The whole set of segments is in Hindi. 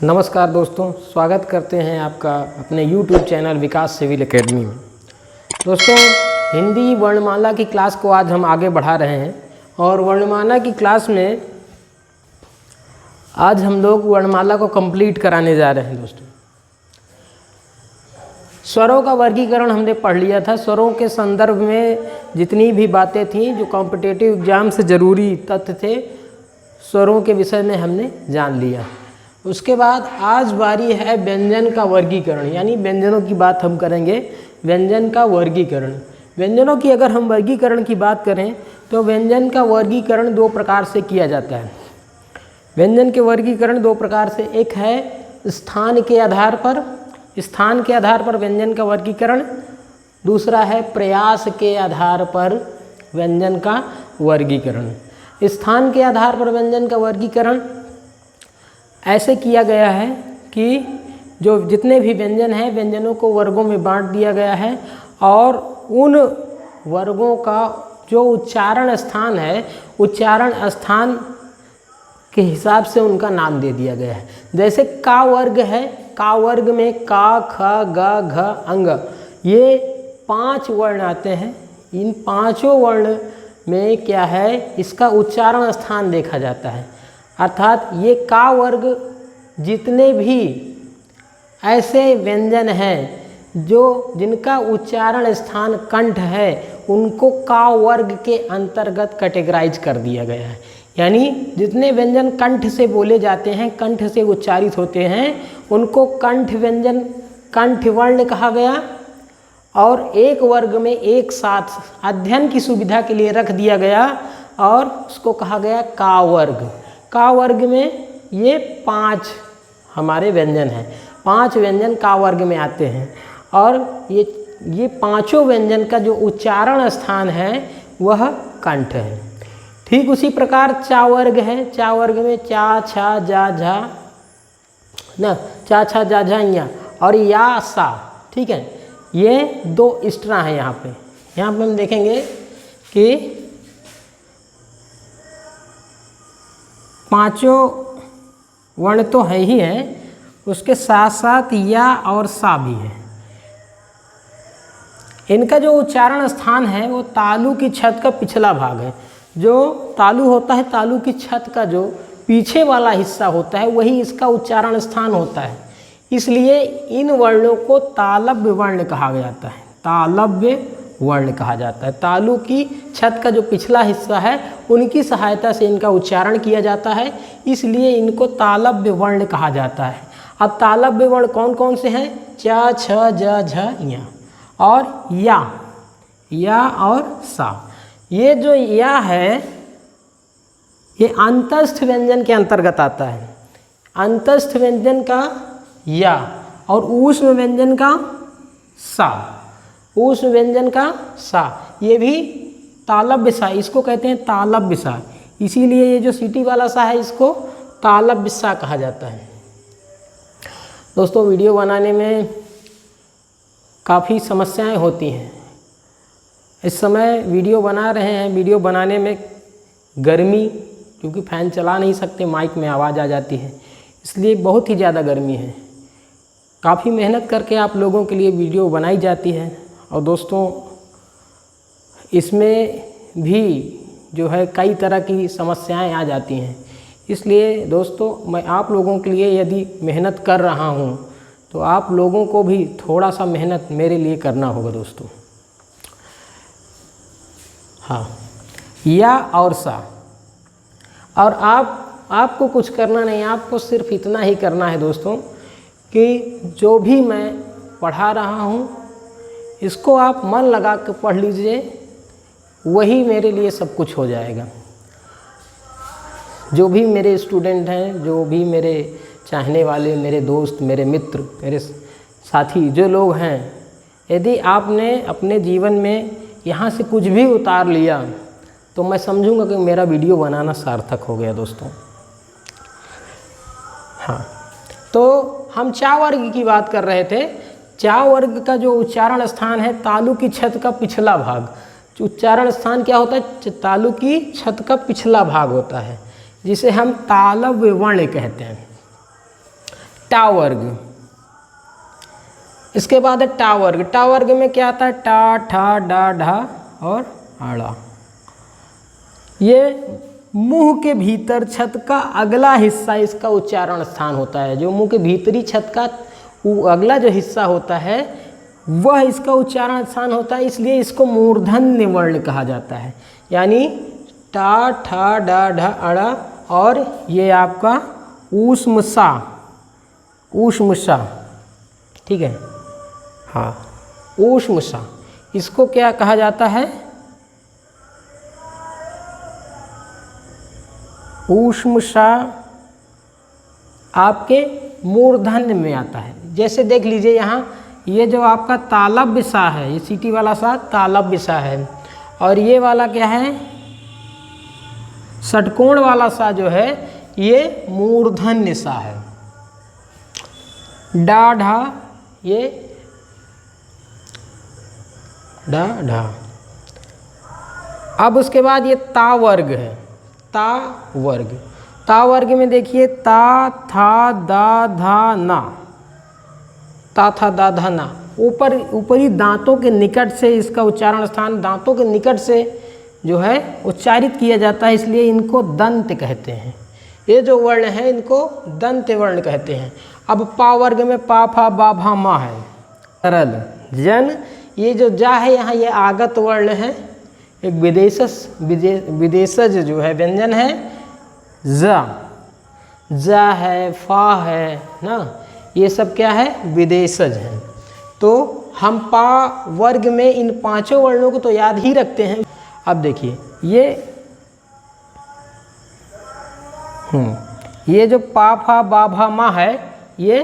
नमस्कार दोस्तों, स्वागत करते हैं आपका अपने YouTube चैनल विकास सिविल एकेडमी में। दोस्तों, हिंदी वर्णमाला की क्लास को आज हम आगे बढ़ा रहे हैं और वर्णमाला की क्लास में आज हम लोग वर्णमाला को कंप्लीट कराने जा रहे हैं। दोस्तों, स्वरों का वर्गीकरण हमने पढ़ लिया था। स्वरों के संदर्भ में जितनी भी बातें थीं जो कॉम्पिटिटिव एग्जाम से ज़रूरी तथ्य थे, स्वरों के विषय में हमने जान लिया। उसके बाद आज बारी है व्यंजन का वर्गीकरण, यानी व्यंजनों की बात हम करेंगे। व्यंजन का वर्गीकरण, व्यंजनों की अगर हम वर्गीकरण की बात करें तो व्यंजन का वर्गीकरण दो प्रकार से किया जाता है। व्यंजन के वर्गीकरण दो प्रकार से, एक है स्थान के आधार पर व्यंजन का वर्गीकरण, दूसरा है प्रयास के आधार पर व्यंजन का वर्गीकरण। स्थान के आधार पर व्यंजन का वर्गीकरण ऐसे किया गया है कि जो जितने भी व्यंजन हैं, व्यंजनों को वर्गों में बांट दिया गया है और उन वर्गों का जो उच्चारण स्थान है, उच्चारण स्थान के हिसाब से उनका नाम दे दिया गया है। जैसे का वर्ग है, का वर्ग में का, ख, ग, घ, अंग, ये 5 वर्ण आते हैं। इन पांचों वर्ण में क्या है, इसका उच्चारण स्थान देखा जाता है। अर्थात ये का वर्ग जितने भी ऐसे व्यंजन हैं जिनका उच्चारण स्थान कंठ है, उनको का वर्ग के अंतर्गत कैटेगराइज कर दिया गया है। यानी जितने व्यंजन कंठ से बोले जाते हैं, कंठ से उच्चारित होते हैं, उनको कंठ व्यंजन, कंठ वर्ण कहा गया। और एक वर्ग में एक साथ अध्ययन की सुविधा के लिए रख दिया गया और उसको कहा गया का वर्ग। का वर्ग में ये 5 हमारे व्यंजन हैं, 5 व्यंजन का वर्ग में आते हैं और ये पांचों व्यंजन का जो उच्चारण स्थान है वह कंठ है। ठीक उसी प्रकार चा वर्ग है। चा वर्ग में चा, छा, जा, झा ना, चा, छा, जा, झा, या और या, सा। ठीक है, ये 2 एक्स्ट्रा हैं यहाँ पे हम देखेंगे कि पांचों वर्ण तो है ही है, उसके साथ साथ या और सा भी है। इनका जो उच्चारण स्थान है वो तालु की छत का पिछला भाग है। जो तालु होता है, तालु की छत का जो पीछे वाला हिस्सा होता है, वही इसका उच्चारण स्थान होता है। इसलिए इन वर्णों को तालव्य वर्ण कहा जाता है। तालव्य वर्ण कहा जाता है। तालु की छत का जो पिछला हिस्सा है, उनकी सहायता से इनका उच्चारण किया जाता है, इसलिए इनको तालव्य वर्ण कहा जाता है। अब तालव्य वर्ण कौन कौन से हैं? च, छ, ज, झ, या और या और सा। ये जो या है, ये अंतस्थ व्यंजन के अंतर्गत आता है। अंतस्थ व्यंजन का या और ऊष्म व्यंजन का सा, ऊष्म व्यंजन का सा, ये भी तालव्य सा, इसको कहते हैं तालव्य सा। इसीलिए ये जो सीटी वाला सा है, इसको तालव्य सा कहा जाता है। दोस्तों, वीडियो बनाने में काफ़ी समस्याएं होती हैं। इस समय वीडियो बना रहे हैं, वीडियो बनाने में गर्मी, क्योंकि फ़ैन चला नहीं सकते, माइक में आवाज़ आ जाती है, इसलिए बहुत ही ज़्यादा गर्मी है। काफ़ी मेहनत करके आप लोगों के लिए वीडियो बनाई जाती है और दोस्तों, इसमें भी जो है कई तरह की समस्याएं आ जाती हैं। इसलिए दोस्तों, मैं आप लोगों के लिए यदि मेहनत कर रहा हूं, तो आप लोगों को भी थोड़ा सा मेहनत मेरे लिए करना होगा दोस्तों। हाँ, या और सा। और आपको कुछ करना नहीं, आपको सिर्फ इतना ही करना है दोस्तों कि जो भी मैं पढ़ा रहा हूँ, इसको आप मन लगा कर पढ़ लीजिए, वही मेरे लिए सब कुछ हो जाएगा। जो भी मेरे स्टूडेंट हैं, जो भी मेरे चाहने वाले, मेरे दोस्त, मेरे मित्र, मेरे साथी जो लोग हैं, यदि आपने अपने जीवन में यहाँ से कुछ भी उतार लिया, तो मैं समझूंगा कि मेरा वीडियो बनाना सार्थक हो गया दोस्तों। हाँ, तो हम चा वर्ग की बात कर रहे थे। चा वर्ग का जो उच्चारण स्थान है, तालु की छत का पिछला भाग। उच्चारण स्थान क्या होता है? तालु की छत का पिछला भाग होता है, जिसे हम तालव्य वर्ण कहते हैं। टा वर्ग। इसके बाद है टा वर्ग। टा वर्ग में क्या आता है? टा, ठा, डा, ढा और आड़ा। ये मुंह के भीतर छत का अगला हिस्सा इसका उच्चारण स्थान होता है। जो मुंह के भीतरी छत का अगला जो हिस्सा होता है वह इसका उच्चारण स्थान होता है, इसलिए इसको मूर्धन्य वर्ण कहा जाता है। यानी टा, ठा, डा, ढा, अड़ा और ये आपका ऊष्म सा, ऊष्म सा, ठीक है, हाँ, ऊष्म सा, इसको क्या कहा जाता है? ऊष्म सा आपके मूर्धन्य में आता है। जैसे देख लीजिए यहाँ, ये जो आपका तालव्य सा है, ये सीटी वाला सा तालव्य सा है, और ये वाला क्या है? षटकोण वाला सा जो है ये मूर्धन्य सा है। डा, ढा, ये डा, ढा। अब उसके बाद ये ता वर्ग है। ता वर्ग। ता वर्ग में देखिए ता, था, दा, धा, ना, ता, था, दा, धा, ना। ऊपरी दांतों के निकट से इसका उच्चारण स्थान दांतों के निकट से जो है उच्चारित किया जाता है, इसलिए इनको दंत कहते हैं। ये जो वर्ण है इनको दंत वर्ण कहते हैं। अब पा वर्ग में पा, फा, बा, भा, मा है। सरल जन, ये जो जा है यहाँ ये आगत वर्ण है, एक विदेशज जो है व्यंजन है। जा है, फा है ना, ये सब क्या है? विदेशज है। तो हम पा वर्ग में इन पांचों वर्णों को तो याद ही रखते हैं। अब देखिए ये जो पा, फा, बा, भा, मा है ये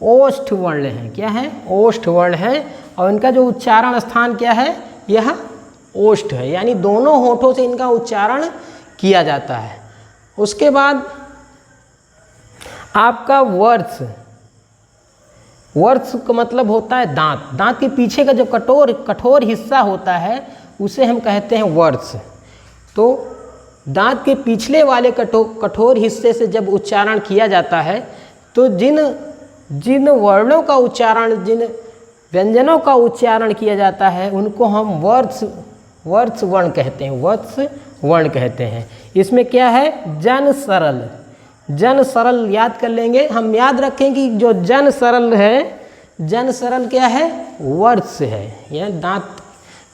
ओष्ठ वर्ण है। क्या है? ओष्ठ वर्ण है, और इनका जो उच्चारण स्थान क्या है? यह ओष्ठ है, यानी दोनों होठों से इनका उच्चारण किया जाता है। उसके बाद आपका वर्ष। वर्ष का मतलब होता है दांत। दांत के पीछे का जो कठोर हिस्सा होता है उसे हम कहते हैं वर्ष। तो दांत के पिछले वाले कठोर हिस्से से जब उच्चारण किया जाता है तो जिन वर्णों का उच्चारण, जिन व्यंजनों का उच्चारण किया जाता है उनको हम वर्ष वर्ण कहते हैं। वर्ष वर्ण कहते हैं। इसमें क्या है? जन सरल। जन सरल याद कर लेंगे। हम याद रखें कि जो जन सरल है, जन सरल क्या है? वर्ष है। यह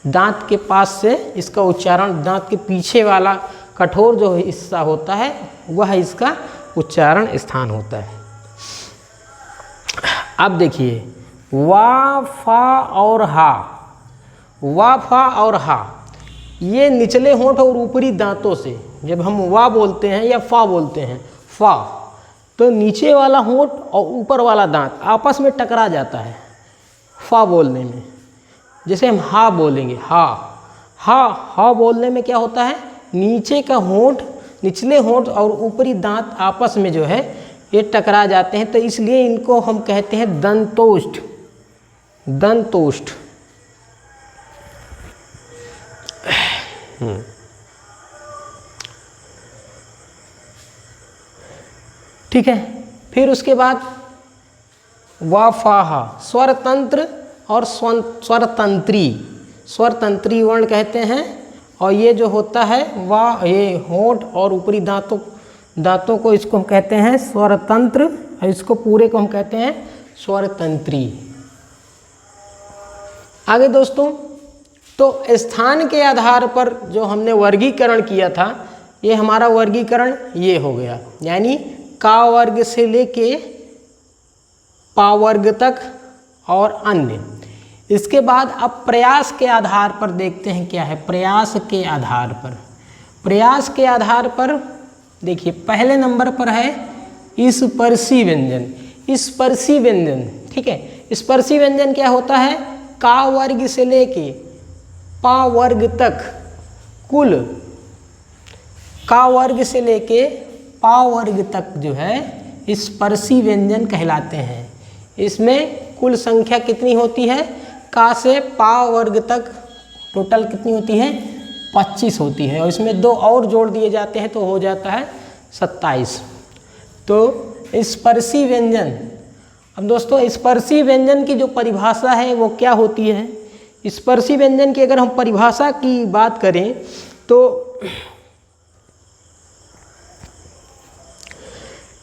दांत के पास से इसका उच्चारण, दांत के पीछे वाला कठोर जो हिस्सा होता है वह इसका उच्चारण स्थान होता है। अब देखिए वा, फा और हा। वा, फा और हा ये निचले होंठ और ऊपरी दांतों से, जब हम वा बोलते हैं या फा बोलते हैं, फा, तो नीचे वाला होंठ और ऊपर वाला दांत आपस में टकरा जाता है फा बोलने में। जैसे हम हा बोलेंगे, हा बोलने में क्या होता है? नीचे का होंठ, निचले होंठ और ऊपरी दांत आपस में जो है ये टकरा जाते हैं, तो इसलिए इनको हम कहते हैं दंतोष्ठ। दंतोष्ठ। ठीक है। फिर उसके बाद वा, फा, हा स्वर तंत्र और स्वरतंत्री। स्वरतंत्री वर्ण कहते हैं। और ये जो होता है वा, ये होंठ और ऊपरी दांतों को इसको हम कहते हैं स्वरतंत्र, और इसको पूरे को हम कहते हैं स्वरतंत्री। आगे दोस्तों, तो स्थान के आधार पर जो हमने वर्गीकरण किया था, ये हमारा वर्गीकरण ये हो गया, यानी का वर्ग से लेके पा वर्ग तक और अन्य। इसके बाद अब प्रयास के आधार पर देखते हैं क्या है। प्रयास के आधार पर, प्रयास के आधार पर देखिए पहले नंबर पर है स्पर्शी व्यंजन। स्पर्शी व्यंजन, ठीक है। स्पर्शी व्यंजन क्या होता है? का वर्ग से लेके पा वर्ग तक कुल, का वर्ग से लेके पा वर्ग तक जो है स्पर्शी व्यंजन कहलाते हैं। इसमें कुल संख्या कितनी होती है? का से पा वर्ग तक टोटल कितनी होती है? 25 होती है, और इसमें 2 और जोड़ दिए जाते हैं तो हो जाता है 27। तो स्पर्शी व्यंजन अब दोस्तों स्पर्शी व्यंजन की जो परिभाषा है वो क्या होती है? स्पर्शी व्यंजन की अगर हम परिभाषा की बात करें तो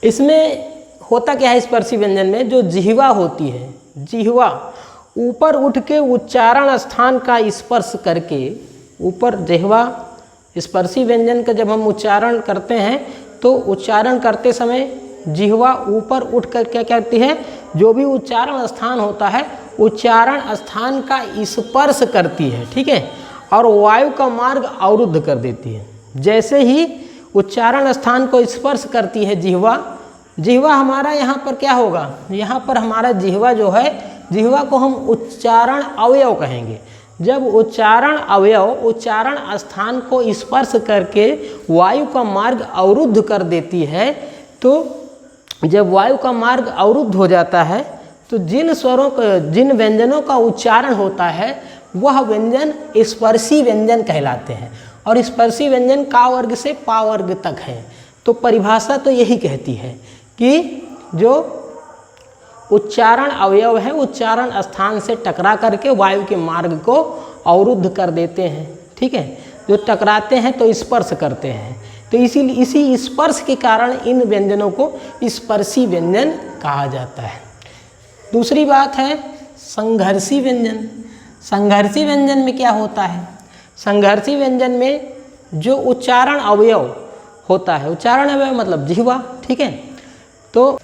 इसमें होता क्या है, स्पर्शी व्यंजन में जो जिह्वा होती है, जिह्वा ऊपर उठ के उच्चारण स्थान का स्पर्श करके, ऊपर जिह्वा स्पर्शी व्यंजन का जब हम उच्चारण करते हैं तो उच्चारण करते समय जिह्वा ऊपर उठ कर क्या करती है, जो भी उच्चारण स्थान होता है उच्चारण स्थान का स्पर्श करती है, ठीक है, और वायु का मार्ग अवरुद्ध कर देती है। जैसे ही उच्चारण स्थान को स्पर्श करती है जिह्वा, जिह्वा हमारा यहाँ पर क्या होगा, यहाँ पर हमारा जिह्वा जो है, जिह्वा को हम उच्चारण अवयव कहेंगे। जब उच्चारण अवयव उच्चारण स्थान को स्पर्श करके वायु का मार्ग अवरुद्ध कर देती है, तो जब वायु का मार्ग अवरुद्ध हो जाता है तो जिन स्वरों का, जिन व्यंजनों का उच्चारण होता है वह व्यंजन स्पर्शी व्यंजन कहलाते हैं। और स्पर्शी व्यंजन का वर्ग से पा वर्ग तक है। तो परिभाषा तो यही कहती है कि जो उच्चारण अवयव है उच्चारण स्थान से टकरा करके वायु के मार्ग को अवरुद्ध कर देते हैं, ठीक है, जो टकराते हैं तो स्पर्श करते हैं। तो इसीलिए इसी स्पर्श के कारण इन व्यंजनों को स्पर्शी व्यंजन कहा जाता है। दूसरी बात है संघर्षी व्यंजन। संघर्षी व्यंजन में क्या होता है? संघर्षी व्यंजन में जो उच्चारण अवयव होता है, उच्चारण अवयव मतलब जिह्वा, ठीक है, तो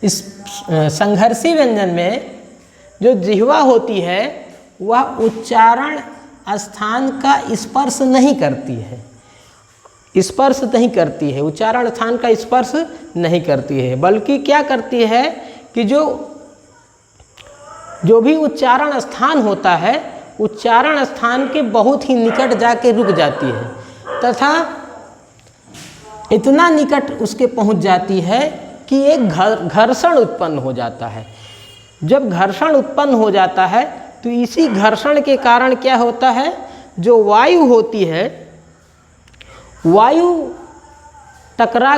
इस संघर्षी व्यंजन में जो जिह्वा होती है वह उच्चारण स्थान का स्पर्श नहीं करती है, स्पर्श नहीं करती है, उच्चारण स्थान का स्पर्श नहीं करती है, बल्कि क्या करती है कि जो भी उच्चारण स्थान होता है उच्चारण स्थान के बहुत ही निकट जाके रुक जाती है तथा इतना निकट उसके पहुंच जाती है कि एक घर्षण उत्पन्न हो जाता है। जब घर्षण उत्पन्न हो जाता है तो इसी घर्षण के कारण क्या होता है, जो वायु होती है वायु टकरा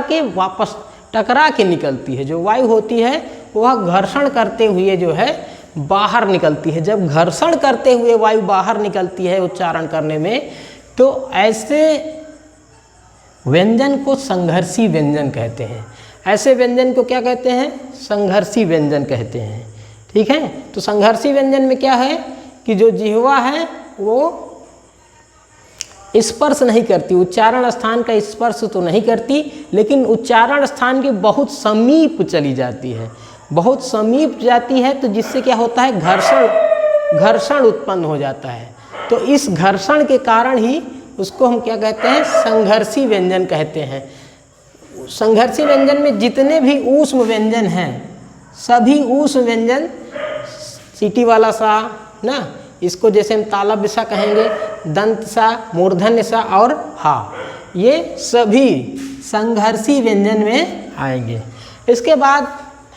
के निकलती है। जो वायु होती है वह घर्षण करते हुए जो है बाहर निकलती है। जब घर्षण करते हुए वायु बाहर निकलती है उच्चारण करने में, तो ऐसे व्यंजन को संघर्षी व्यंजन कहते हैं। ऐसे व्यंजन को क्या कहते हैं? संघर्षी व्यंजन कहते हैं, ठीक है। तो संघर्षी व्यंजन में क्या है कि जो जिह्वा है वो स्पर्श नहीं करती, उच्चारण स्थान का स्पर्श तो नहीं करती, लेकिन उच्चारण स्थान के बहुत समीप चली जाती है, बहुत समीप जाती है, तो जिससे क्या होता है, घर्षण उत्पन्न हो जाता है। तो इस घर्षण के कारण ही उसको हम क्या कहते हैं, संघर्षी व्यंजन कहते हैं। संघर्षी व्यंजन में जितने भी ऊष्म व्यंजन हैं सभी ऊष्म व्यंजन, सीटी वाला सा ना, इसको जैसे हम तालब सा कहेंगे, दंत सा, मूर्धन्य सा और हा, ये सभी संघर्षी व्यंजन में आएंगे। इसके बाद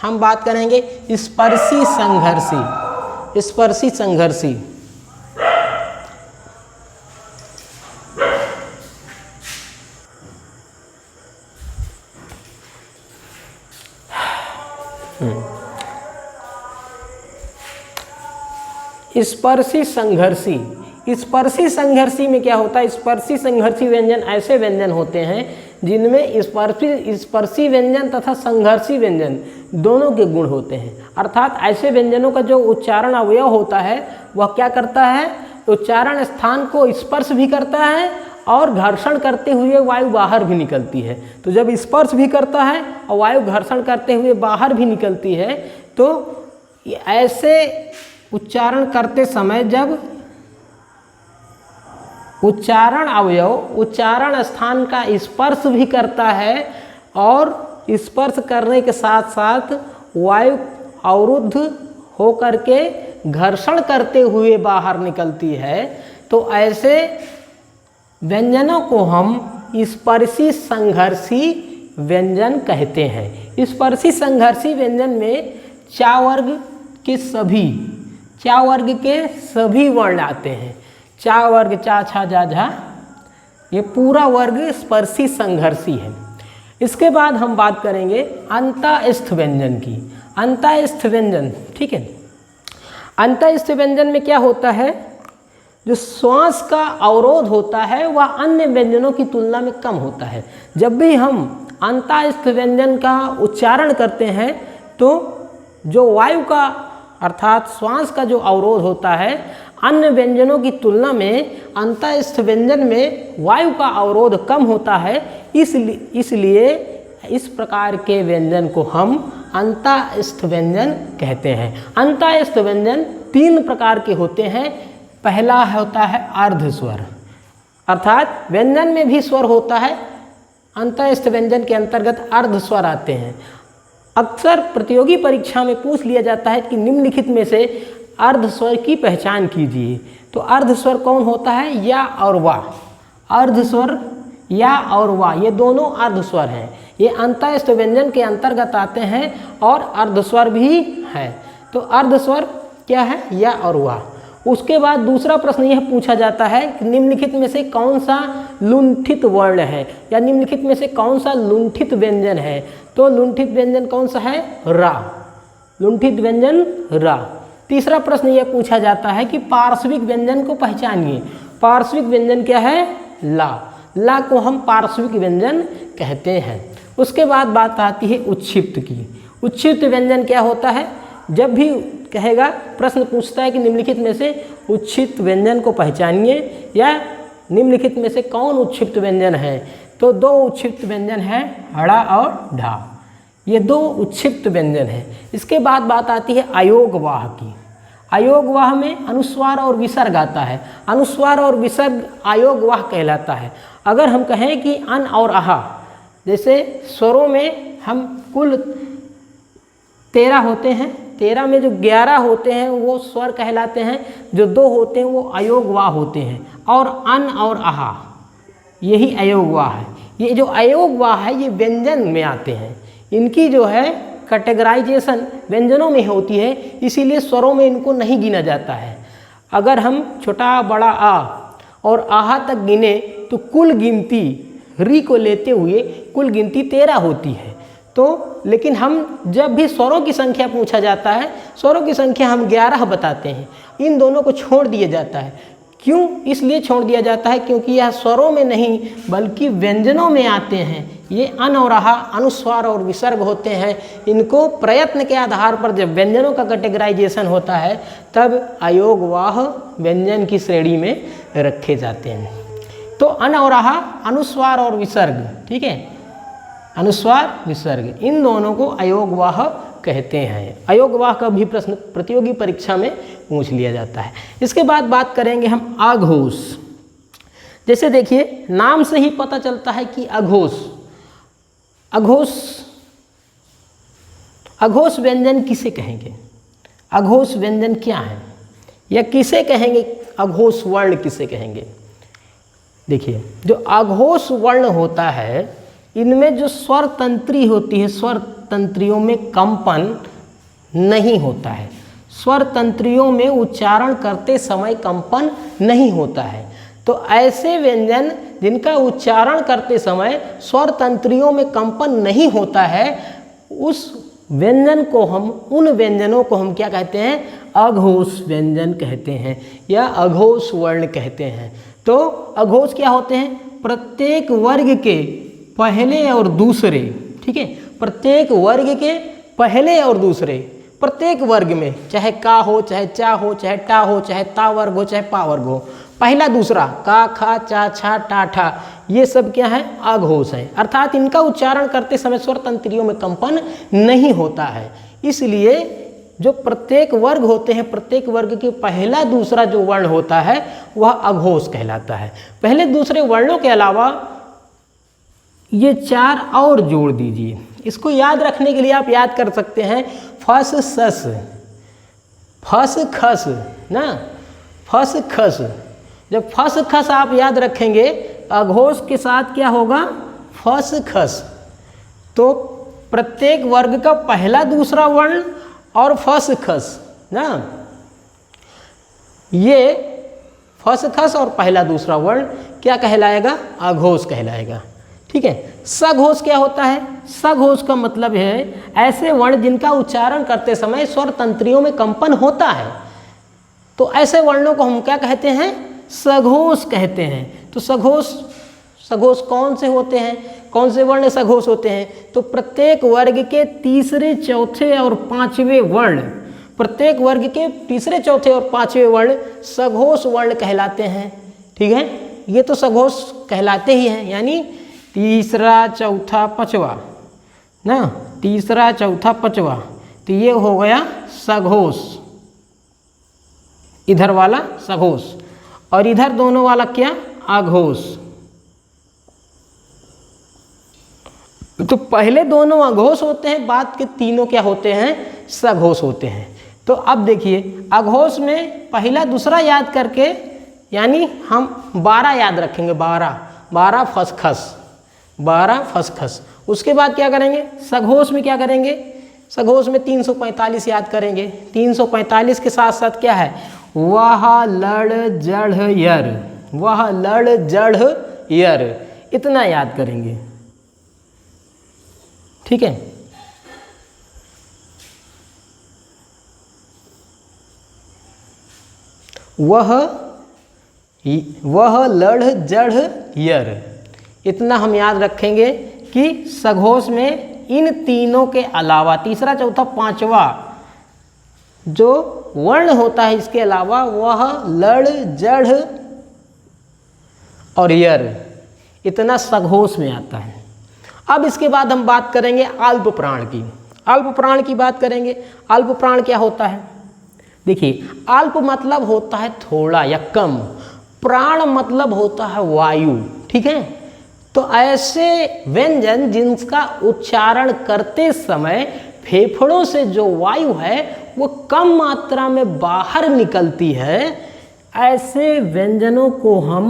हम बात करेंगे स्पर्शी संघर्षी। स्पर्शी संघर्षी स्पर्शी संघर्षी। स्पर्शी संघर्षी में क्या होता है, स्पर्शी संघर्षी व्यंजन ऐसे व्यंजन होते हैं जिनमें स्पर्शी व्यंजन तथा संघर्षी व्यंजन दोनों के गुण होते हैं। अर्थात ऐसे व्यंजनों का जो उच्चारण अवयव होता है वह क्या करता है, उच्चारण स्थान को स्पर्श भी करता है और घर्षण करते हुए वायु बाहर भी निकलती है। तो जब स्पर्श भी करता है और वायु घर्षण करते हुए बाहर भी निकलती है, तो ऐसे उच्चारण करते समय जब उच्चारण अवयव उच्चारण स्थान का स्पर्श भी करता है और स्पर्श करने के साथ साथ वायु अवरुद्ध हो करके घर्षण करते हुए बाहर निकलती है, तो ऐसे व्यंजनों को हम स्पर्शी संघर्षी व्यंजन कहते हैं। स्पर्शी संघर्षी व्यंजन में चा वर्ग के सभी वर्ण आते हैं। चा वर्ग, चा, छा, जा, झा, ये पूरा वर्ग स्पर्शी संघर्षी है। इसके बाद हम बात करेंगे अंतःस्थ व्यंजन की। अंतःस्थ व्यंजन, ठीक है। अंतःस्थ व्यंजन में क्या होता है, जो श्वास का अवरोध होता है वह अन्य व्यंजनों की तुलना में कम होता है। जब भी हम अंतःस्थ व्यंजन का उच्चारण करते हैं तो जो वायु का अर्थात श्वास का जो अवरोध होता है अन्य व्यंजनों की तुलना में अंतःस्थ व्यंजन में वायु का अवरोध कम होता है, इसलिए इस प्रकार के व्यंजन को हम अंतःस्थ व्यंजन कहते हैं। अंतःस्थ व्यंजन 3 प्रकार के होते हैं। पहला होता है अर्ध स्वर, अर्थात व्यंजन में भी स्वर होता है, अंतःस्थ व्यंजन के अंतर्गत अर्ध स्वर आते हैं। अक्सर प्रतियोगी परीक्षा में पूछ लिया जाता है कि निम्नलिखित में से अर्ध स्वर की पहचान कीजिए। तो अर्ध स्वर कौन होता है, या और वाह। अर्ध स्वर या और वाह ये दोनों अर्ध स्वर हैं, ये अंतःस्थ व्यंजन के अंतर्गत आते हैं और अर्ध स्वर भी है। तो अर्ध स्वर क्या है, या और वाह। उसके बाद दूसरा प्रश्न यह पूछा जाता है कि निम्नलिखित में से कौन सा लुंठित वर्ण है, या निम्नलिखित में से कौन सा लुंठित व्यंजन है। तो लुंठित व्यंजन कौन सा है, रा। लुंठित व्यंजन रा। तीसरा प्रश्न यह पूछा जाता है कि पार्श्विक व्यंजन को पहचानिए। पार्श्विक व्यंजन क्या है, ला। ला को हम पार्श्विक व्यंजन कहते हैं। उसके बाद बात आती है उच्छिप्त की। उच्छिप्त व्यंजन क्या होता है, जब भी कहेगा प्रश्न पूछता है कि निम्नलिखित में से उच्छिप्त व्यंजन को पहचानिए या निम्नलिखित में से कौन उच्छिप्त व्यंजन है। तो 2 उच्छिप्त व्यंजन हैं, हड़ा और ढा। ये 2 उच्छिप्त व्यंजन हैं। इसके बाद बात आती है अयोगवाह की। अयोगवाह में अनुस्वार और विसर्ग आता है। अनुस्वार और विसर्ग अयोगवाह कहलाता है। अगर हम कहें कि अन और आहा, जैसे स्वरों में हम कुल 13 होते हैं, 13 में जो 11 होते हैं वो स्वर कहलाते हैं, जो 2 होते हैं वो अयोगवाह होते हैं, और अन और आहा यही अयोगवाह है। ये जो अयोगवाह है ये व्यंजन में आते हैं, इनकी जो है कैटेगराइजेशन व्यंजनों में होती है, इसीलिए स्वरों में इनको नहीं गिना जाता है। अगर हम छोटा बड़ा आ और आहा तक गिने तो कुल गिनती री को लेते हुए कुल गिनती 13 होती है। तो लेकिन हम जब भी स्वरों की संख्या पूछा जाता है, स्वरों की संख्या हम 11 बताते हैं। इन दोनों को छोड़ दिया जाता है। क्यों इसलिए छोड़ दिया जाता है, क्योंकि यह स्वरों में नहीं बल्कि व्यंजनों में आते हैं। ये अन और आहा अनुस्वार और विसर्ग होते हैं। इनको प्रयत्न के आधार पर जब व्यंजनों का कैटेगराइजेशन होता है तब अयोगवाह व्यंजन की श्रेणी में रखे जाते हैं। तो अन और आहा अनुस्वार और विसर्ग, ठीक है, अनुस्वार विसर्ग, इन दोनों को अयोगवाह कहते हैं। अयोगवाह का भी प्रश्न प्रतियोगी परीक्षा में पूछ लिया जाता है। इसके बाद बात करेंगे हम अघोष। जैसे देखिए नाम से ही पता चलता है कि अघोष, अघोष, अघोष व्यंजन किसे कहेंगे, अघोष व्यंजन क्या है, या किसे कहेंगे अघोष वर्ण किसे कहेंगे। देखिए जो अघोष वर्ण होता है इनमें जो स्वर तंत्री होती है, स्वर तंत्रियों में कंपन नहीं होता है। स्वर तंत्रियों में उच्चारण करते समय कंपन नहीं होता है। तो ऐसे व्यंजन जिनका उच्चारण करते समय स्वर तंत्रियों में कंपन नहीं होता है, उस व्यंजन को हम, उन व्यंजनों को हम क्या कहते हैं, अघोष व्यंजन कहते हैं या अघोष वर्ण कहते हैं। तो अघोष क्या होते हैं, प्रत्येक वर्ग के पहले और दूसरे, ठीक है, प्रत्येक वर्ग के पहले और दूसरे, प्रत्येक वर्ग में चाहे का हो, चाहे चा हो, चाहे टा हो, चाहे ता वर्ग हो, चाहे पा वर्ग हो, पहला दूसरा का खा चा छा टा ठा, ये सब क्या है, अघोष है। अर्थात इनका उच्चारण करते समय स्वर तंत्रियों में कंपन नहीं होता है। इसलिए जो प्रत्येक वर्ग होते हैं, प्रत्येक वर्ग के पहला दूसरा जो वर्ण होता है वह अघोष कहलाता है। पहले दूसरे वर्णों के अलावा ये 4 और जोड़ दीजिए। इसको याद रखने के लिए आप याद कर सकते हैं फस सस, फस खस ना, फस खस। जब फस खस आप याद रखेंगे अघोष के साथ क्या होगा, फस खस। तो प्रत्येक वर्ग का पहला दूसरा वर्ण और फस खस ना, ये फस खस और पहला दूसरा वर्ण क्या कहलाएगा, अघोष कहलाएगा। ठीक है। सघोष क्या होता है? सघोष का मतलब है ऐसे वर्ण जिनका उच्चारण करते समय स्वर तंत्रियों में कंपन होता है, तो ऐसे वर्णों को हम क्या कहते हैं? सघोष कहते हैं। तो सघोष कौन से होते हैं? कौन से वर्ण सघोष होते हैं? तो प्रत्येक वर्ग के तीसरे, चौथे और पांचवें वर्ण, प्रत्येक वर्ग के तीसरे, चौथे और पांचवें वर्ण सघोष वर्ण कहलाते हैं। ठीक है, ये तो सघोष कहलाते ही हैं, यानी तीसरा, चौथा, पांचवा ना, तीसरा, चौथा, पांचवा, तो ये हो गया सघोष, इधर वाला सघोष, और इधर दोनों वाला क्या? अघोष। तो पहले दोनों अघोष होते हैं, बाद के तीनों क्या होते हैं? सघोष होते हैं। तो अब देखिए, अघोष में पहला दूसरा याद करके, यानी हम 12 याद रखेंगे, 12 फसखस, 12 फसखस। उसके बाद क्या करेंगे? सघोष में क्या करेंगे? सघोष में 345 याद करेंगे। 345 के साथ साथ क्या है? वह लड़ जड़ यर, वह लड़ जड़ यर, इतना याद करेंगे। ठीक है, वह लड़ जड़ यर, इतना हम याद रखेंगे कि सघोष में इन तीनों के अलावा तीसरा, चौथा, पांचवा जो वर्ण होता है, इसके अलावा वह लड़ जड़ और यर, इतना सघोष में आता है। अब इसके बाद हम बात करेंगे अल्प प्राण की। अल्प प्राण की बात करेंगे। अल्प प्राण क्या होता है? देखिए, अल्प मतलब होता है थोड़ा या कम, प्राण मतलब होता है वायु। ठीक है, तो ऐसे व्यंजन जिनका उच्चारण करते समय फेफड़ों से जो वायु है वो कम मात्रा में बाहर निकलती है, ऐसे व्यंजनों को हम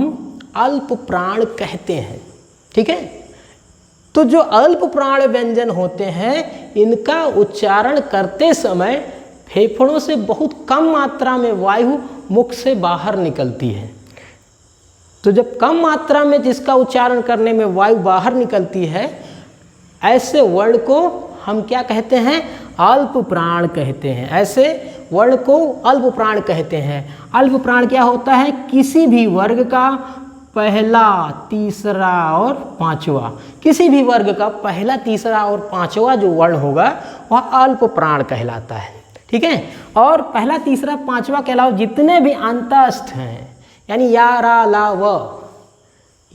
अल्प प्राण कहते हैं। ठीक है, तो जो अल्प प्राण व्यंजन होते हैं, इनका उच्चारण करते समय फेफड़ों से बहुत कम मात्रा में वायु मुख से बाहर निकलती है। तो जब कम मात्रा में जिसका उच्चारण करने में वायु बाहर निकलती है, ऐसे वर्ण को हम क्या कहते हैं? अल्प प्राण कहते हैं। ऐसे वर्ण को अल्प प्राण कहते हैं। अल्प प्राण क्या होता है? किसी भी वर्ग का पहला, तीसरा और पांचवा, किसी भी वर्ग का पहला, तीसरा और पांचवा जो वर्ण होगा वह अल्प प्राण कहलाता है। ठीक है, और पहला, तीसरा, पांचवा के अलावा जितने भी अंतस्थ हैं, यानी या, रा, ला, व,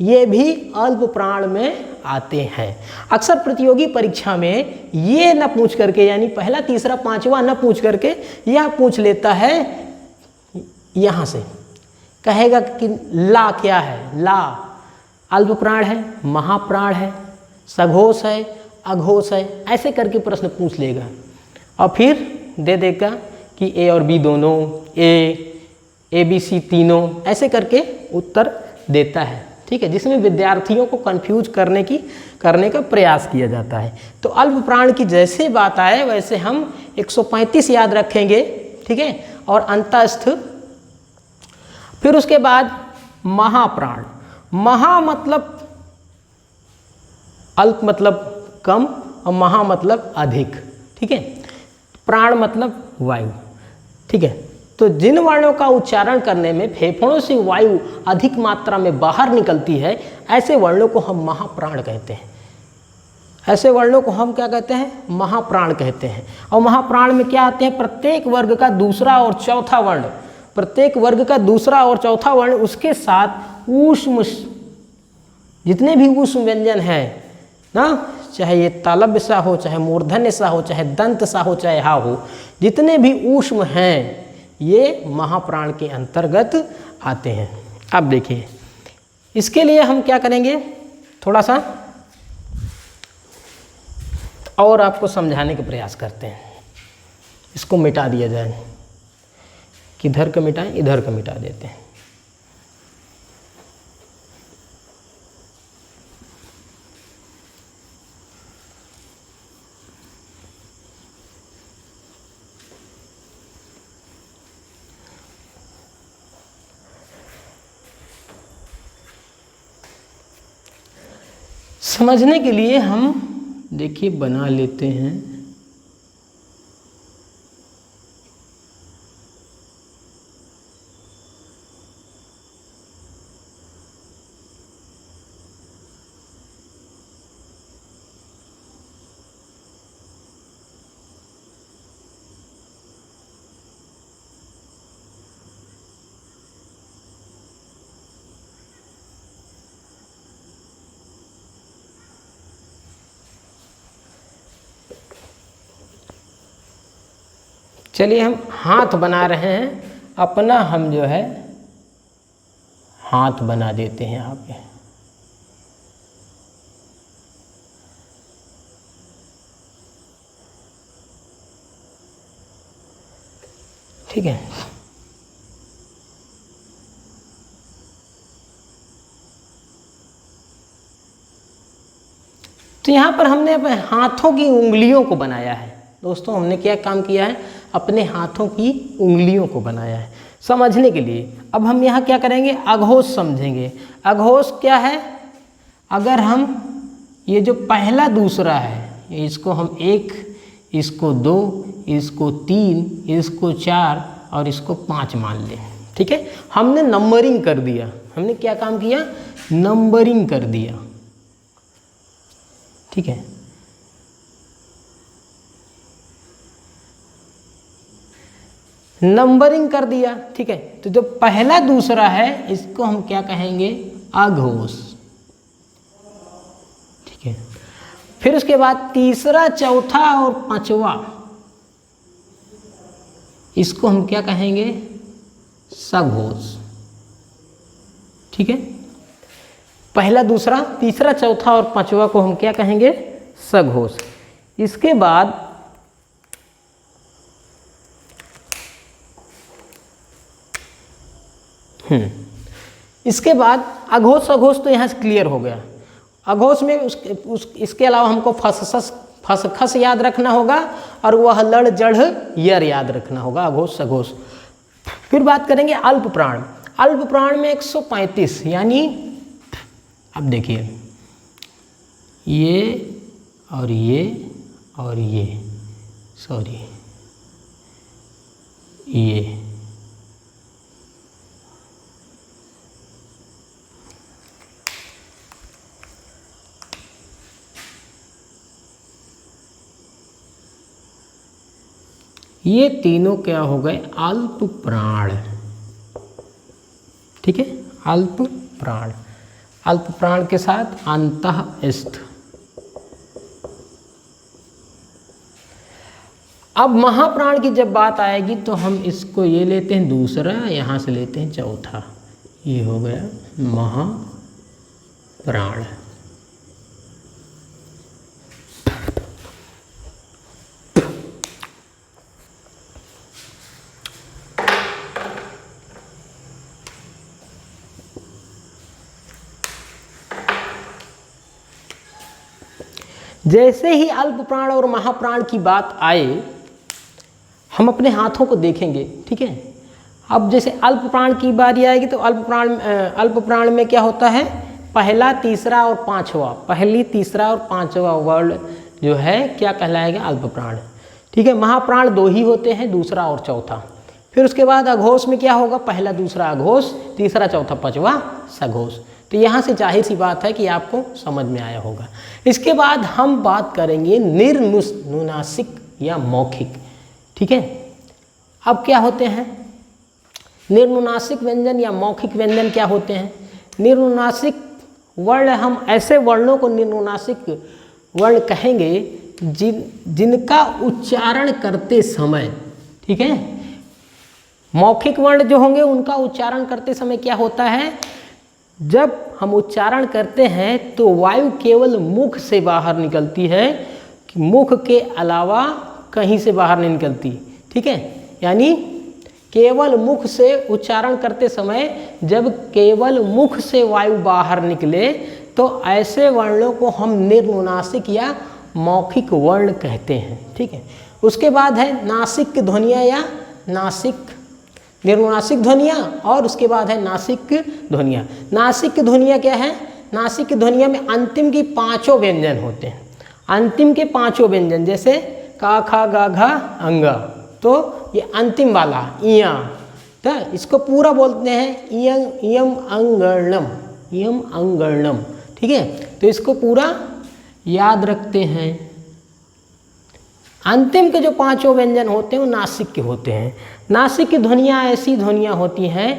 ये भी अल्प प्राण में आते हैं। अक्सर प्रतियोगी परीक्षा में ये न पूछ करके, यानी पहला, तीसरा, पांचवा न पूछ करके यह पूछ लेता है, यहाँ से कहेगा कि ला क्या है? ला अल्प प्राण है, महाप्राण है, सघोष है, अघोष है, ऐसे करके प्रश्न पूछ लेगा और फिर दे देगा कि ए और बी दोनों, ए बी सी तीनों, ऐसे करके उत्तर देता है। ठीक है, जिसमें विद्यार्थियों को कंफ्यूज करने का प्रयास किया जाता है। तो अल्प प्राण की जैसे बात आए वैसे हम 135 याद रखेंगे। ठीक है, और अंतस्थ, फिर उसके बाद महाप्राण। महा मतलब अल्प मतलब कम और महा मतलब अधिक। ठीक है, प्राण मतलब वायु। ठीक है, तो जिन वर्णों का उच्चारण करने में फेफड़ों से वायु अधिक मात्रा में बाहर निकलती है, ऐसे वर्णों को हम महाप्राण कहते हैं। ऐसे वर्णों को हम क्या कहते हैं? महाप्राण कहते हैं। और महाप्राण में क्या आते हैं? प्रत्येक वर्ग का दूसरा और चौथा वर्ण, प्रत्येक वर्ग का दूसरा और चौथा वर्ण, उसके साथ ऊष्म, जितने भी ऊष्म व्यंजन हैं ना, चाहे ये तालव्य सा हो, चाहे मूर्धन्य सा हो, चाहे दंत सा हो, चाहे हा हो, जितने भी ऊष्म हैं ये महाप्राण के अंतर्गत आते हैं। अब देखिए, इसके लिए हम क्या करेंगे, थोड़ा सा और आपको समझाने का प्रयास करते हैं। इसको मिटा दिया जाए, किधर का मिटाएं, इधर का मिटा देते हैं। समझने के लिए हम देखिए बना लेते हैं। चलिए हम हाथ बना रहे हैं अपना, हम जो है हाथ बना देते हैं यहाँ पे। ठीक है, तो यहाँ पर हमने अपने हाथों की उंगलियों को बनाया है। दोस्तों हमने क्या काम किया है, अपने हाथों की उंगलियों को बनाया है समझने के लिए। अब हम यहाँ क्या करेंगे, अघोष समझेंगे। अघोष क्या है, अगर हम ये जो पहला दूसरा है इसको हम 1, इसको 2, इसको 3, इसको 4 और इसको 5 मान लें। ठीक है, हमने नंबरिंग कर दिया। हमने क्या काम किया, नंबरिंग कर दिया। ठीक है, नंबरिंग कर दिया। ठीक है, तो जो पहला दूसरा है इसको हम क्या कहेंगे, अघोष। ठीक है, फिर उसके बाद तीसरा, चौथा और पांचवा इसको हम क्या कहेंगे, सघोष। ठीक है, पहला दूसरा तीसरा चौथा और पांचवा को हम क्या कहेंगे, सघोष। इसके बाद इसके बाद अघोष सघोष तो यहाँ से क्लियर हो गया। अघोष में इसके अलावा हमको फसखस याद रखना होगा और वह लड़ जड़ यर याद रखना होगा, अघोष सघोष। फिर बात करेंगे अल्प प्राण। अल्प प्राण में 135, यानी अब देखिए ये और ये और ये, सॉरी ये तीनों क्या हो गए, अल्प प्राण। ठीक है, अल्प प्राण। अल्प प्राण के साथ अंतःस्थ। अब महाप्राण की जब बात आएगी तो हम इसको ये लेते हैं दूसरा, यहाँ से लेते हैं चौथा, ये हो गया महाप्राण। जैसे ही अल्प प्राण और महाप्राण की बात आए हम अपने हाथों को देखेंगे। ठीक है, अब जैसे अल्प प्राण की बारी आएगी तो अल्प प्राण में क्या होता है, पहला तीसरा और पांचवा, पहली तीसरा और पांचवा वर्ड जो है क्या कहलाएगा, अल्प प्राण। ठीक है, महाप्राण 2 ही होते हैं, दूसरा और चौथा। फिर उसके बाद अघोष में क्या होगा, पहला दूसरा अघोष, तीसरा चौथा पांचवा सघोष। तो यहाँ से जाहिर सी बात है कि आपको समझ में आया होगा। इसके बाद हम बात करेंगे निर्नुनासिक या मौखिक। ठीक है, अब क्या होते हैं निर्नुनासिक व्यंजन या मौखिक व्यंजन क्या होते हैं। निर्नुनासिक वर्ण, हम ऐसे वर्णों को निर्नुनासिक वर्ण कहेंगे जिनका उच्चारण करते समय, ठीक है, मौखिक वर्ण जो होंगे उनका उच्चारण करते समय क्या होता है, जब हम उच्चारण करते हैं तो वायु केवल मुख से बाहर निकलती है, कि मुख के अलावा कहीं से बाहर नहीं निकलती। ठीक है, यानी केवल मुख से उच्चारण करते समय जब केवल मुख से वायु बाहर निकले तो ऐसे वर्णों को हम निर्नुनासिक या मौखिक वर्ण कहते हैं। ठीक है, उसके बाद है नासिक ध्वनियाँ या नासिक निर्नुनासिक ध्वनियाँ, और उसके बाद है नासिक ध्वनियाँ। नासिक ध्वनियाँ क्या है, नासिक की ध्वनियों में अंतिम की 5 व्यंजन होते हैं। अंतिम के 5 व्यंजन जैसे का, खा, गा, घा, अंगा, तो ये अंतिम वाला इया, तो इसको पूरा बोलते हैं इयं इयम अंगणम, इयम अंगणम। ठीक है, तो इसको पूरा याद रखते हैं। अंतिम के जो 5 व्यंजन होते हैं वो नासिक के होते हैं। नासिक की ध्वनियाँ ऐसी ध्वनियाँ होती हैं,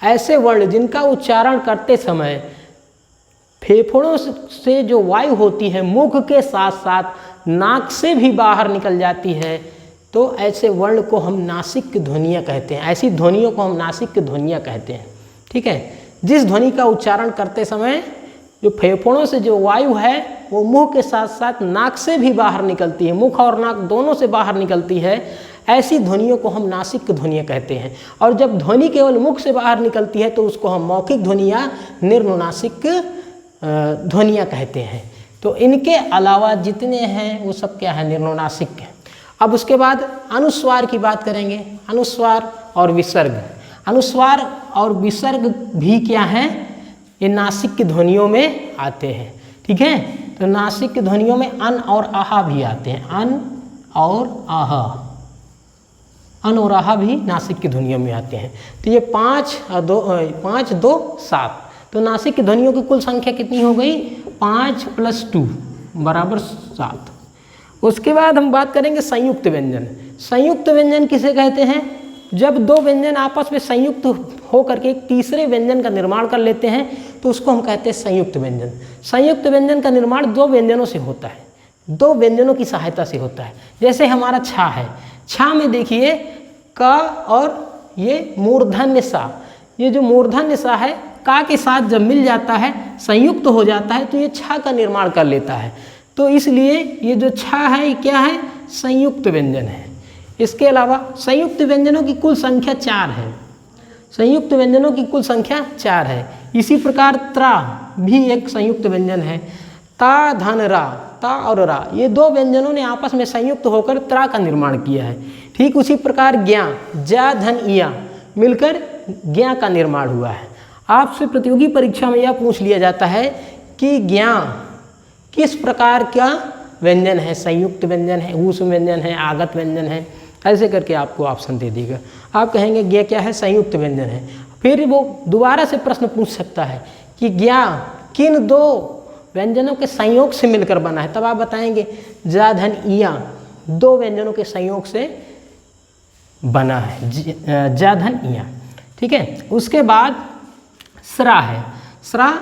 ऐसे वर्ण जिनका उच्चारण करते समय फेफड़ों से जो वायु होती है मुख के साथ साथ नाक से भी बाहर निकल जाती है, तो ऐसे वर्ण को हम नासिक की ध्वनियाँ कहते हैं। ऐसी ध्वनियों को हम नासिक की ध्वनियाँ कहते हैं। ठीक है, जिस ध्वनि का उच्चारण करते समय जो फेफड़ों से जो वायु है वो मुंह के साथ साथ नाक से भी बाहर निकलती है, मुख और नाक दोनों से बाहर निकलती है, ऐसी ध्वनियों को हम नासिक की ध्वनियाँ कहते हैं। और जब ध्वनि केवल मुख से बाहर निकलती है तो उसको हम मौखिक ध्वनि या निर्नुनासिक ध्वनियाँ कहते हैं। तो इनके अलावा जितने हैं वो सब क्या है, निर्नुनासिक है। अब उसके बाद अनुस्वार की बात करेंगे। अनुस्वार और विसर्ग। अनुस्वार और विसर्ग भी क्या हैं, ये नासिक की ध्वनियों में आते हैं। ठीक है, तो नासिक की ध्वनियों में अन और आहा भी आते हैं। अन और आहा, अन और आहा भी नासिक की ध्वनियों में आते हैं। तो ये 5 2 7, तो नासिक की ध्वनियों की कुल संख्या कितनी हो गई, 5 + 2 = 7। उसके बाद हम बात करेंगे संयुक्त व्यंजन। संयुक्त व्यंजन किसे कहते हैं, जब 2 व्यंजन आपस में संयुक्त होकर के एक तीसरे व्यंजन का निर्माण कर लेते हैं तो उसको हम कहते हैं संयुक्त व्यंजन। संयुक्त व्यंजन का निर्माण 2 व्यंजनों से होता है, 2 व्यंजनों की सहायता से होता है। जैसे हमारा छा है, छा में देखिए का और ये मूर्धन्य सा, ये जो मूर्धन्य सा है का के साथ जब मिल जाता है, संयुक्त हो जाता है, तो ये छा का निर्माण कर लेता है। तो इसलिए ये जो छा है ये क्या है, संयुक्त व्यंजन है। इसके अलावा संयुक्त व्यंजनों की कुल संख्या 4 है। संयुक्त व्यंजनों की कुल संख्या 4 है। इसी प्रकार त्रा भी एक संयुक्त व्यंजन है। ता, धन, रा, ता और रा, ये 2 व्यंजनों ने आपस में संयुक्त होकर त्रा का निर्माण किया है। ठीक उसी प्रकार ज्ञा, जा, धन, इया मिलकर ज्ञा का निर्माण हुआ है। आपसे प्रतियोगी परीक्षा में यह पूछ लिया जाता है कि ज्ञा किस प्रकार का व्यंजन है, संयुक्त व्यंजन है, ऊष्म व्यंजन है, आगत व्यंजन है, ऐसे करके आपको ऑप्शन दे देगा। आप कहेंगे ज्ञा क्या है, संयुक्त व्यंजन है। फिर वो दोबारा से प्रश्न पूछ सकता है कि ज्ञा किन 2 व्यंजनों के संयोग से मिलकर बना है, तब आप बताएंगे जा, धन, इया 2 व्यंजनों के संयोग से बना है, जा, धन, इया। ठीक है, उसके बाद स्रा है। स्रा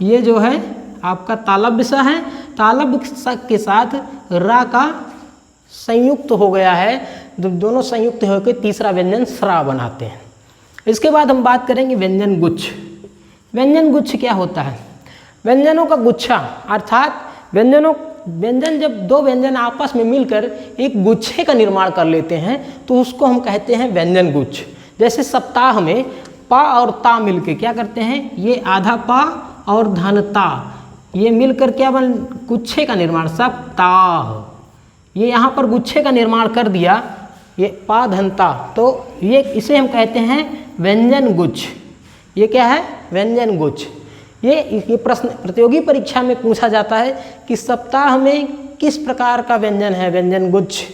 ये जो है आपका तालव्य सा है, तालव्य के साथ रा का संयुक्त हो गया है, दोनों संयुक्त होकर तीसरा व्यंजन स्रा बनाते हैं। इसके बाद हम बात करेंगे व्यंजन गुच्छ। व्यंजन गुच्छ क्या होता है, व्यंजनों का गुच्छा, अर्थात व्यंजन जब 2 व्यंजन आपस में मिलकर एक गुच्छे का निर्माण कर लेते हैं तो उसको हम कहते हैं व्यंजन गुच्छ। जैसे सप्ताह में पा और ता मिलके क्या करते हैं, ये आधा पा और धन ता, ये मिलकर क्या बन, गुच्छे का निर्माण, सप्ताह, ये यहाँ पर गुच्छे का निर्माण कर दिया, ये पा धन ता, तो ये इसे हम कहते हैं व्यंजन गुच्छ। ये क्या है, व्यंजन गुच्छ। ये प्रश्न प्रतियोगी परीक्षा में पूछा जाता है कि सप्ताह में किस प्रकार का व्यंजन है, व्यंजन गुच्छ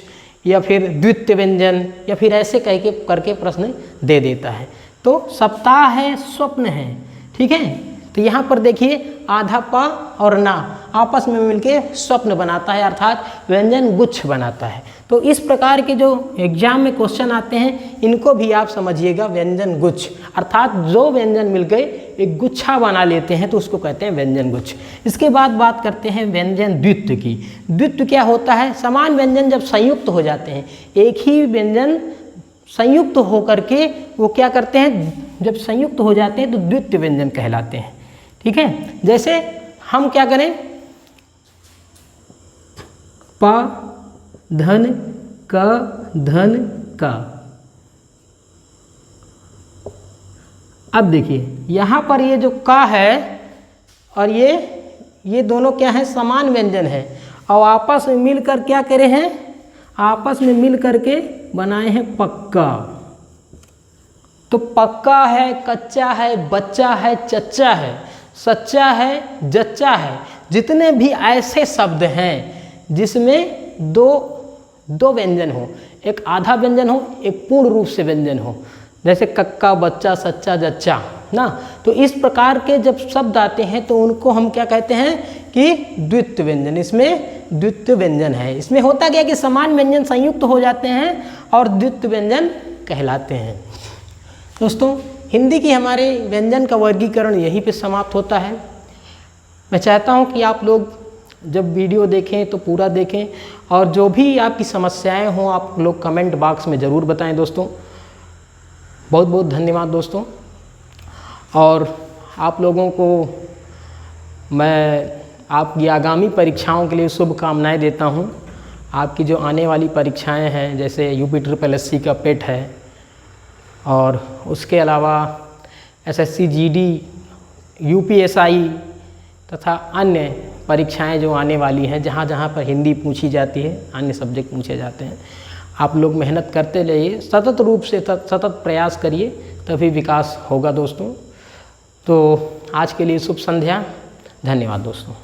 या फिर द्वितीय व्यंजन, या फिर ऐसे करके प्रश्न दे देता है। तो सप्ताह है, स्वप्न है। ठीक है, तो यहाँ पर देखिए आधा पा और ना आपस में मिलके स्वप्न बनाता है, अर्थात व्यंजन गुच्छ बनाता है। तो इस प्रकार के जो एग्जाम में क्वेश्चन आते हैं इनको भी आप समझिएगा व्यंजन गुच्छ, अर्थात जो व्यंजन मिलकर एक गुच्छा बना लेते हैं तो उसको कहते हैं व्यंजन गुच्छ। इसके बाद बात करते हैं व्यंजन द्वित्व की। द्वित्व क्या होता है, समान व्यंजन जब संयुक्त हो जाते हैं, एक ही व्यंजन संयुक्त होकर के वो क्या करते हैं, जब संयुक्त हो जाते हैं तो द्वितीय व्यंजन कहलाते हैं। ठीक है, जैसे हम क्या करें, पा धन का, अब देखिए यहाँ पर ये जो का है और ये दोनों क्या है, समान व्यंजन है और आपस में मिलकर क्या करे हैं, आपस में मिल करके बनाए हैं पक्का। तो पक्का है, कच्चा है, बच्चा है, चच्चा है, सच्चा है, जच्चा है, जितने भी ऐसे शब्द हैं जिसमें दो व्यंजन हो, एक आधा व्यंजन हो, एक पूर्ण रूप से व्यंजन हो, जैसे कक्का, बच्चा, सच्चा, जच्चा ना, तो इस प्रकार के जब शब्द आते हैं तो उनको हम क्या कहते हैं कि द्वित्व व्यंजन। इसमें द्वित्व व्यंजन है। इसमें होता क्या कि समान व्यंजन संयुक्त हो जाते हैं और द्वित्व व्यंजन कहलाते हैं। दोस्तों, हिंदी की हमारे व्यंजन का वर्गीकरण यहीं पे समाप्त होता है। मैं चाहता हूँ कि आप लोग जब वीडियो देखें तो पूरा देखें, और जो भी आपकी समस्याएं हों आप लोग कमेंट बॉक्स में ज़रूर बताएं दोस्तों। बहुत बहुत धन्यवाद दोस्तों, और आप लोगों को मैं आपकी आगामी परीक्षाओं के लिए शुभकामनाएं देता हूं। आपकी जो आने वाली परीक्षाएं हैं, जैसे UPSSC का पेट है, और उसके अलावा SSC GD, UPSI तथा अन्य परीक्षाएं जो आने वाली हैं, जहाँ जहाँ पर हिंदी पूछी जाती है, अन्य सब्जेक्ट पूछे जाते हैं, आप लोग मेहनत करते रहिए, सतत रूप से सतत प्रयास करिए, तभी विकास होगा दोस्तों। तो आज के लिए शुभ संध्या, धन्यवाद दोस्तों।